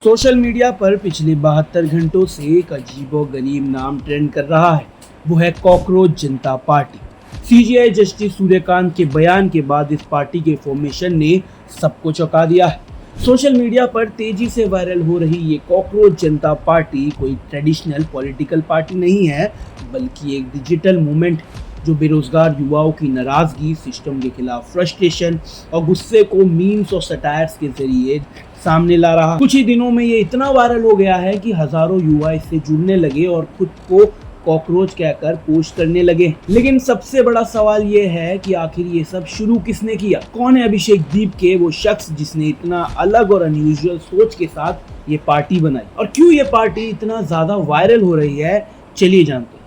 Social media पर पिछले 72 घंटों से एक अजीबोगरीब नाम ट्रेंड कर रहा है। वो है कॉकरोच जनता पार्टी। सीजेआई जस्टिस सूर्यकांत के बयान के बाद इस पार्टी के फॉर्मेशन ने सबको चौंका दिया है। सोशल मीडिया पर तेजी से वायरल हो रही ये कॉकरोच जनता पार्टी कोई ट्रेडिशनल पॉलिटिकल पार्टी नहीं है, बल्कि एक डिजिटल मूवमेंट जो बेरोजगार युवाओं की नाराजगी, सिस्टम के खिलाफ फ्रस्ट्रेशन और गुस्से को मीम्स और सटायर्स के जरिए सामने ला रहा। कुछ ही दिनों में ये इतना वायरल हो गया है कि हजारों युवा इससे जुड़ने लगे और खुद को कॉकरोच कहकर पोस्ट करने लगे। लेकिन सबसे बड़ा सवाल ये है कि आखिर ये सब शुरू किसने किया? कौन है अभिषेक दीप के वो शख्स जिसने इतना अलग और अनयूजुअल सोच के साथ ये पार्टी बनाई, और क्यों ये पार्टी इतना ज्यादा वायरल हो रही है? चलिए जानते हैं।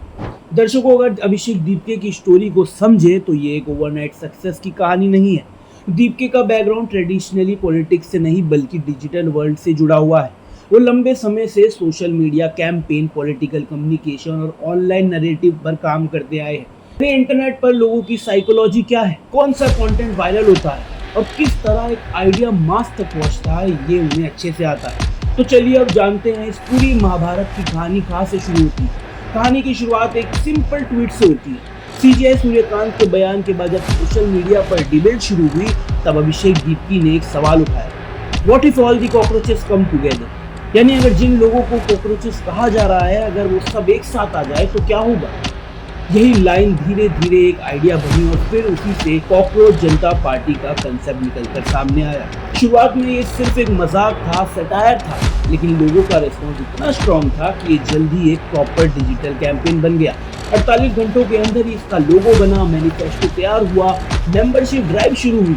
दर्शकों, अगर अभिषेक दीपके की स्टोरी को समझे तो ये एक ओवरनाइट सक्सेस की कहानी नहीं है। दीपके का बैकग्राउंड ट्रेडिशनली पॉलिटिक्स से नहीं बल्कि डिजिटल वर्ल्ड से जुड़ा हुआ है। वो लंबे समय से social media campaign, political communication और ऑनलाइन नैरेटिव पर काम करते आए हैं। इंटरनेट पर लोगों की साइकोलॉजी क्या है, कौन सा कंटेंट वायरल होता है और किस तरह एक आइडिया मास तक पहुंचता है, ये उन्हें अच्छे से आता है। तो चलिए अब जानते हैं इस पूरी महाभारत की कहानी कहाँ से शुरू होती है। कहानी की शुरुआत एक सिंपल ट्वीट से होती है। सीजेआई सूर्यकांत के बयान के बाद जब सोशल मीडिया पर डिबेट शुरू हुई, तब अभिषेक दीपकी ने एक सवाल उठाया, what if all the cockroaches come together? यानी अगर जिन लोगों को कॉकरोचेस कहा जा रहा है, अगर वो सब एक साथ आ जाए तो क्या होगा? यही लाइन धीरे धीरे एक आइडिया बनी और फिर उसी से कॉकरोच जनता पार्टी का कंसेप्ट निकलकर सामने आया। शुरुआत में ये सिर्फ एक मजाक था, सटायर था, लेकिन लोगों का रिस्पॉन्स इतना स्ट्रॉन्ग था कि ये जल्दी एक प्रॉपर डिजिटल कैंपेन बन गया। 48 घंटों के अंदर ही इसका लोगो बना, मैनिफेस्टो तैयार हुआ, मेंबरशिप ड्राइव शुरू हुई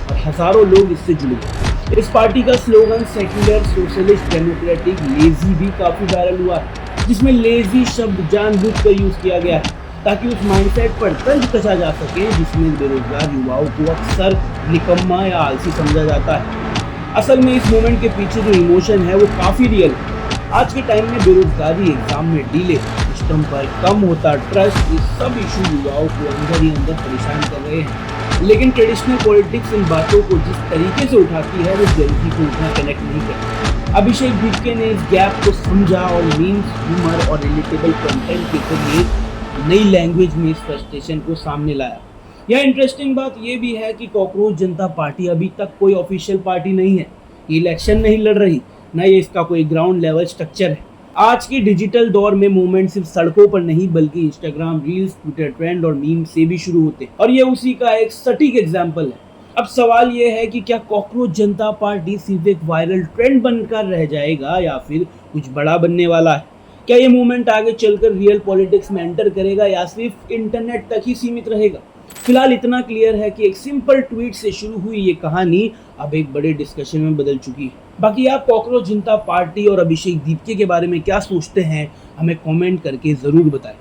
और हजारों लोग इससे जुड़ गए। इस पार्टी का slogan secular, socialist, democratic, lazy भी काफी वायरल हुआ है, जिसमें लेजी शब्द जानबूझकर यूज किया गया है ताकि उस माइंडसेट पर तंज कसा जा सके जिसमें बेरोजगार युवाओं को अक्सर निकम्मा या आलसी समझा जाता है। असल में इस मूवमेंट के पीछे जो इमोशन है वो काफी रियल है। आज के टाइम में बेरोजगारी, एग्जाम में डिले, सिस्टम पर कम होता ट्रस्ट, ये सब इशू युवाओं को अंदर ही अंदर परेशान कर रहे हैं। लेकिन ट्रेडिशनल पॉलिटिक्स इन बातों को जिस तरीके से उठाती है वो जल्दी को उतना कनेक्ट नहीं करती। अभिषेक दीपके ने इस गैप को समझा और मीम्स, ह्यूमर और रिलेटेबल कंटेंट के जरिए नई लैंग्वेज में इस फ्रस्ट्रेशन को सामने लाया। यह इंटरेस्टिंग बात यह भी है कि कॉकरोच जनता पार्टी अभी तक कोई ऑफिशियल पार्टी नहीं है, इलेक्शन नहीं लड़ रही, ना ये इसका कोई ग्राउंड लेवल स्ट्रक्चर है। आज की डिजिटल दौर में मूवमेंट सिर्फ सड़कों पर नहीं बल्कि इंस्टाग्राम रील्स, ट्विटर ट्रेंड और मीम से भी शुरू होते हैं, और ये उसी का एक सटीक एग्जाम्पल है। अब सवाल ये है कि क्या कॉकरोच जनता पार्टी सिर्फ एक वायरल ट्रेंड बनकर रह जाएगा या फिर कुछ बड़ा बनने वाला है? क्या ये मूवमेंट आगे चलकर रियल पॉलिटिक्स में एंटर करेगा या सिर्फ इंटरनेट तक ही सीमित रहेगा? फिलहाल इतना क्लियर है कि एक सिंपल ट्वीट से शुरू हुई ये कहानी अब एक बड़े डिस्कशन में बदल चुकी है। बाकी आप कॉकरोच जनता पार्टी और अभिषेक दीपके के बारे में क्या सोचते हैं, हमें कमेंट करके जरूर बताएं।